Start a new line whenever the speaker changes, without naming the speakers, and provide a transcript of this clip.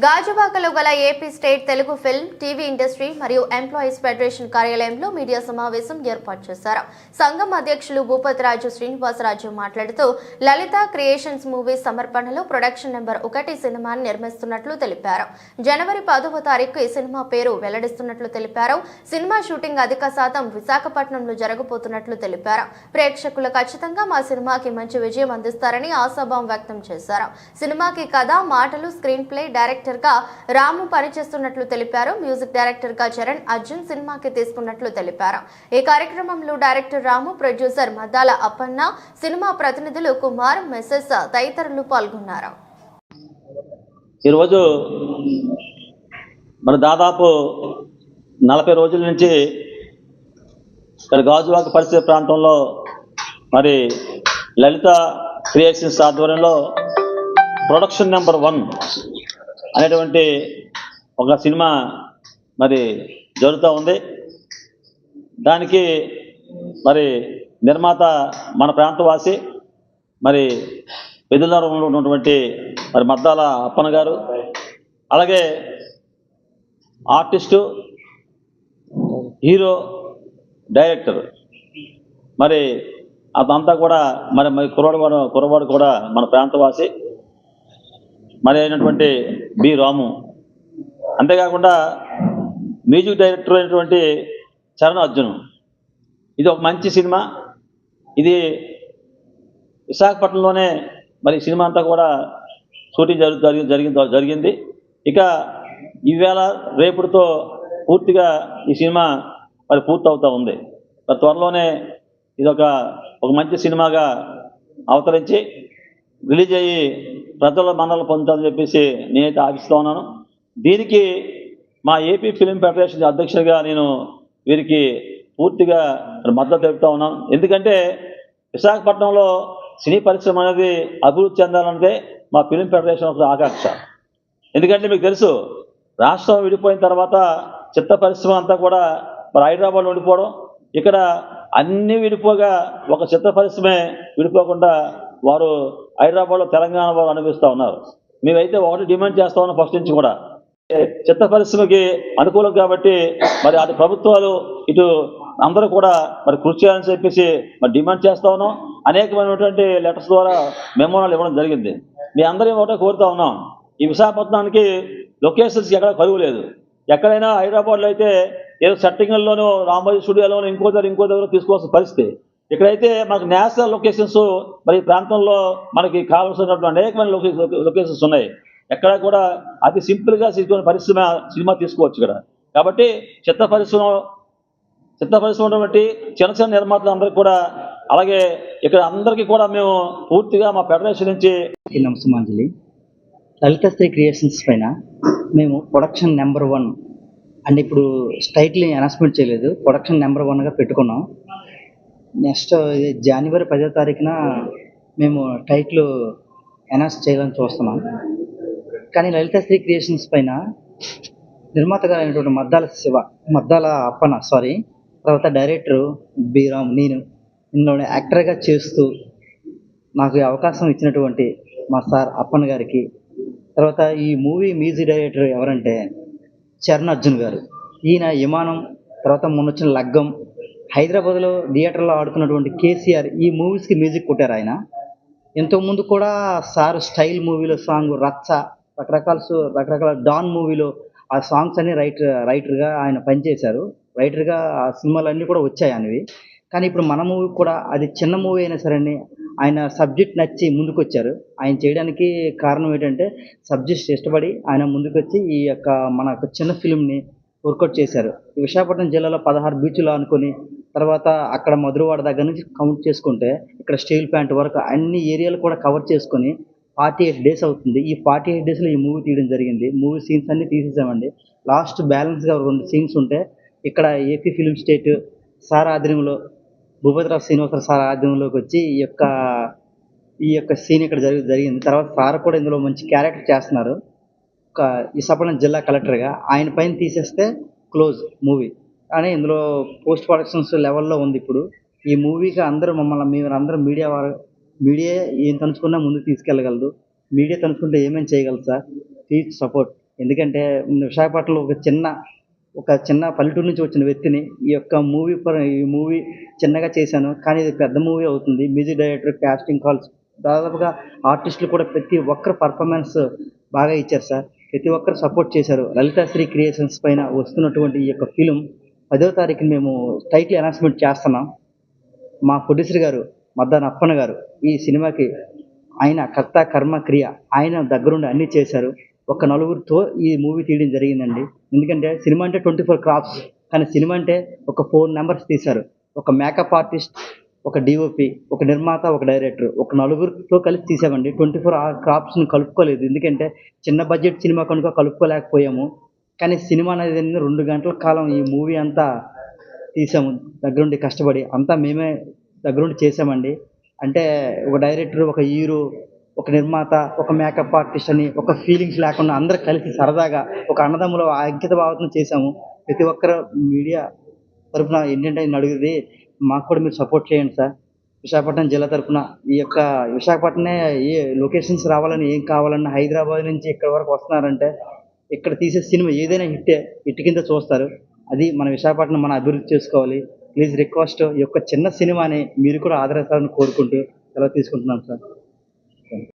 గాజువాకలో గల AP state Telugu film TV industry మరియు ఎంప్లాయీస్ ఫెడరేషన్ కార్యాలయంలో మీడియా సమావేశం ఏర్పాటు చేశారు. సంఘం అధ్యక్షులు భూపతిరాజు శ్రీనివాసరాజు మాట్లాడుతూ లలిత క్రియేషన్స్ మూవీ సమర్పణలో ప్రొడక్షన్ నెంబర్ 1 సినిమాని నిర్మిస్తున్నట్లు తెలిపారు. జనవరి 10వ తారీఖు ఈ సినిమా పేరు వెల్లడిస్తున్నట్లు తెలిపారు. సినిమా షూటింగ్ అధిక శాతం విశాఖపట్నంలో జరగబోతున్నట్లు తెలిపారు. ప్రేక్షకులు ఖచ్చితంగా మా సినిమాకి మంచి విజయం అందిస్తారని ఆశాభావం వ్యక్తం చేశారు. సినిమాకి కథ, మాటలు, స్క్రీన్ ప్లే, డైరెక్టర్ గా రాము పనిచేస్తున్నట్లు తెలిపారు. మ్యూజిక్ డైరెక్టర్ గా చరణ్ అర్జున్ సినిమాకి తీసుకున్నట్లు తెలిపారు. ఈ కార్యక్రమంలో డైరెక్టర్ రాము, ప్రొడ్యూసర్ మద్దాల అప్పన్న, సినిమా ప్రతినిధులు కుమార్, మెస్సెస్ తదితరులు పాల్గొన్నారు.
ఈరోజు మన దాదాపు 40 రోజుల నుంచి ఇక్కడ గాజువాక పరిసర ప్రాంతంలో మరి లలిత క్రియేషన్స్ ఆధ్వర్యంలో ప్రొడక్షన్ నెంబర్ 1 అనేటువంటి ఒక సినిమా మరి జరుగుతూ ఉంది. దానికి మరి నిర్మాత మన ప్రాంతవాసి మరి విధులలో ఉన్నటువంటి మరి మద్దాల అప్పన్న గారు, అలాగే ఆర్టిస్టు, హీరో, డైరెక్టర్ మరి అదంతా కూడా మరి కుర్రవాడు కూడా మన ప్రాంతవాసి మరి అయినటువంటి బి రాము. అంతేకాకుండా మ్యూజిక్ డైరెక్టర్ అయినటువంటి చరణ్ అర్జున్. ఇది ఒక మంచి సినిమా. ఇది విశాఖపట్నంలోనే మరి సినిమా అంతా కూడా షూటింగ్ జరిగింది. ఇక ఈవేళ రేపుతో పూర్తిగా ఈ సినిమా మరి పూర్తవుతూ ఉంది. మరి త్వరలోనే ఇది ఒక మంచి సినిమాగా అవతరించి రిలీజ్ అయ్యి ప్రజల మన్నలు పొందుతుందని చెప్పేసి నేనైతే ఆశిస్తూ ఉన్నాను. దీనికి మా ఏపీ ఫిలిం ఫెడరేషన్ అధ్యక్షుడిగా నేను వీరికి పూర్తిగా మద్దతు తెలుపుతూ ఉన్నాను. ఎందుకంటే విశాఖపట్నంలో సినీ పరిశ్రమ అనేది అభివృద్ధి చెందాలన్నదే మా ఫిలిం ఫెడరేషన్ ఒక ఆకాంక్ష. ఎందుకంటే మీకు తెలుసు, రాష్ట్రం విడిపోయిన తర్వాత చిత్ర పరిశ్రమ అంతా కూడా మరి హైదరాబాద్లో విడిపోవడం, ఇక్కడ అన్నీ విడిపోగా ఒక చిత్ర పరిశ్రమే విడిపోకుండా వారు హైదరాబాద్లో తెలంగాణ వారు అనుభవిస్తూ ఉన్నారు. మేమైతే ఒకటి డిమాండ్ చేస్తా ఉన్నాం ఫస్ట్ నుంచి కూడా, చిత్ర పరిశ్రమకి అనుకూలం కాబట్టి మరి అటు ప్రభుత్వాలు ఇటు అందరూ కూడా మరి కృషి చేయాలని చెప్పేసి మరి డిమాండ్ చేస్తూ ఉన్నాం. అనేకమైనటువంటి లెటర్స్ ద్వారా మెమోరాలు ఇవ్వడం జరిగింది. మీ అందరూ ఒకటే కోరుతా ఉన్నాం, ఈ విశాఖపట్నానికి లొకేషన్స్ ఎక్కడ కరువు లేదు. ఎక్కడైనా హైదరాబాద్లో అయితే ఏదో సెట్టింగ్ల్లోనూ రామోజీ స్టూడియోలోనూ ఇంకో దగ్గర తీసుకోవాల్సిన పరిస్థితి. ఇక్కడైతే మనకు నేషనల్ లొకేషన్స్ మరి ఈ ప్రాంతంలో మనకి కావాల్సినటువంటి అనేకమైన లొకేషన్స్ ఉన్నాయి. ఎక్కడ కూడా అతి సింపుల్గా పరిశ్రమ సినిమా తీసుకోవచ్చు ఇక్కడ. కాబట్టి చిత్ర పరిశ్రమ ఉన్నటువంటి చిన్న నిర్మాతలు అందరికీ కూడా, అలాగే ఇక్కడ అందరికీ కూడా మేము పూర్తిగా మా ఫెడరేషన్ నుంచి
నమస్కారం. లలిత క్రియేషన్స్ పైన మేము ప్రొడక్షన్ నెంబర్ 1 అంటే ఇప్పుడు టైటిల్ అనౌన్స్మెంట్ చేయలేదు, ప్రొడక్షన్ నెంబర్ 1గా పెట్టుకున్నాం. నెక్స్ట్ జనవరి 10వ తారీఖున మేము టైటిల్ అనౌన్స్ చేయాలని చూస్తున్నాం. కానీ లలిత క్రియేషన్స్ పైన నిర్మాతగా అయినటువంటి మద్దాల అప్పన్న తర్వాత డైరెక్టర్ బి రామ్, నేను ఇందులో యాక్టర్గా చేస్తూ నాకు అవకాశం ఇచ్చినటువంటి మా సార్ అప్పన్న గారికి, తర్వాత ఈ మూవీ మ్యూజిక్ డైరెక్టర్ ఎవరంటే చరణ్ అర్జున్ గారు. ఈయన విమానం, తర్వాత మొన్న వచ్చిన లగ్గం, హైదరాబాద్లో థియేటర్లో ఆడుతున్నటువంటి కేసీఆర్, ఈ మూవీస్కి మ్యూజిక్ కొట్టారు ఆయన. ఇంతకుముందు కూడా సార్ స్టైల్ మూవీలో సాంగ్ రచ్చ, రకరకాల డాన్ మూవీలో ఆ సాంగ్స్ అన్ని రైటర్గా ఆయన పనిచేశారు. రైటర్గా ఆ సినిమాలన్నీ కూడా వచ్చాయి ఆయనవి. కానీ ఇప్పుడు మన మూవీ కూడా అది చిన్న మూవీ అయినా సరే ఆయన సబ్జెక్ట్ నచ్చి ముందుకొచ్చారు. ఆయన చేయడానికి కారణం ఏంటంటే సబ్జెక్ట్ ఇష్టపడి ఆయన ముందుకొచ్చి ఈ యొక్క మన చిన్న ఫిల్మ్ని వర్కౌట్ చేశారు. విశాఖపట్నం జిల్లాలో 16 బీచ్లు అనుకొని, తర్వాత అక్కడ మధురవాడ దగ్గర నుంచి కౌంట్ చేసుకుంటే ఇక్కడ స్టీల్ ప్లాంట్ వరకు అన్ని ఏరియాలు కూడా కవర్ చేసుకొని 48 డేస్ అవుతుంది. ఈ 48 డేస్లో ఈ మూవీ తీయడం జరిగింది. మూవీ సీన్స్ అన్నీ తీసేసామండి. లాస్ట్ బ్యాలెన్స్గా 2 సీన్స్ ఉంటే ఇక్కడ ఏపీ ఫిలిం స్టేట్ సార్ ఆధ్వర్యంలో, భూపతిరావు శ్రీనివాసరావు సార్ ఆధ్వర్యంలోకి వచ్చి ఈ యొక్క సీన్ ఇక్కడ జరిగింది. తర్వాత సార్ కూడా ఇందులో మంచి క్యారెక్టర్ చేస్తున్నారు. విశాఖపట్నం జిల్లా కలెక్టర్గా ఆయన పైన తీసేస్తే క్లోజ్ మూవీ కానీ ఇందులో పోస్ట్ ప్రొడక్షన్స్ లెవెల్లో ఉంది. ఇప్పుడు ఈ మూవీకి మీరందరూ మీడియా ఏం తలుచుకున్నా ముందుకు తీసుకెళ్ళగలదు. మీడియా తలుచుకుంటే ఏమేమి చేయగలదు సార్. Please support. ఎందుకంటే విశాఖపట్నంలో ఒక చిన్న పల్లెటూరు నుంచి వచ్చిన వ్యక్తిని ఈ మూవీ చిన్నగా చేశాను, కానీ ఇది పెద్ద మూవీ అవుతుంది. మ్యూజిక్ డైరెక్టర్, కాస్టింగ్ కాల్స్, దాదాపుగా ఆర్టిస్టులు కూడా ప్రతి ఒక్కరు పర్ఫార్మెన్స్ బాగా ఇచ్చారు సార్. ప్రతి ఒక్కరు సపోర్ట్ చేశారు. లలితాశ్రీ క్రియేషన్స్ పైన వస్తున్నటువంటి ఈ యొక్క ఫిలిం 10వ తారీఖున మేము టైటిల్ అనౌన్స్మెంట్ చేస్తున్నాం. మా ప్రొడ్యూసర్ గారు మద్దాన అప్పన్న గారు ఈ సినిమాకి ఆయన కర్త కర్మ క్రియ, ఆయన దగ్గరుండి అన్నీ చేశారు. ఒక నలుగురితో ఈ మూవీ తీయడం జరిగిందండి. ఎందుకంటే సినిమా అంటే 24 క్రాఫ్ట్స్, కానీ సినిమా అంటే ఒక 4 మెంబర్స్ తీశారు. ఒక మేకప్ ఆర్టిస్ట్, ఒక డిఓపి, ఒక నిర్మాత, ఒక డైరెక్టర్, ఒక నలుగురితో కలిసి తీసామండి. 24 క్రాఫ్ట్స్ని కలుపుకోలేదు, ఎందుకంటే చిన్న బడ్జెట్ సినిమా కనుక కలుపుకోలేకపోయాము. కానీ సినిమా అనేది 2 గంటల కాలం ఈ మూవీ అంతా తీసాము దగ్గరుండి కష్టపడి. అంతా మేమే దగ్గరుండి చేసామండి. అంటే ఒక డైరెక్టర్, ఒక హీరో, ఒక నిర్మాత, ఒక మేకప్ ఆర్టిస్ట్ అని ఒక ఫీలింగ్స్ లేకుండా అందరూ కలిసి సరదాగా ఒక అన్నదమ్ముల అంకిత భావంతో చేశాము. ప్రతి ఒక్కరు మీడియా తరఫున ఏంటంటే నేను అడిగేది, మాకు కూడా మీరు సపోర్ట్ చేయండి సార్. విశాఖపట్నం జిల్లా తరఫున ఈ యొక్క విశాఖపట్నమే ఏ లొకేషన్స్ రావాలని, ఏం కావాలన్నా హైదరాబాద్ నుంచి ఇక్కడ వరకు వస్తున్నారంటే ఇక్కడ తీసే సినిమా ఏదైనా హిట్ కింద చూస్తారు. అది మన విశాఖపట్నం మనం అభివృద్ధి చేసుకోవాలి. ప్లీజ్ రిక్వెస్ట్, ఈ యొక్క చిన్న సినిమాని మీరు కూడా ఆదరిస్తారని కోరుకుంటూ సెలవు తీసుకుంటున్నాను సార్.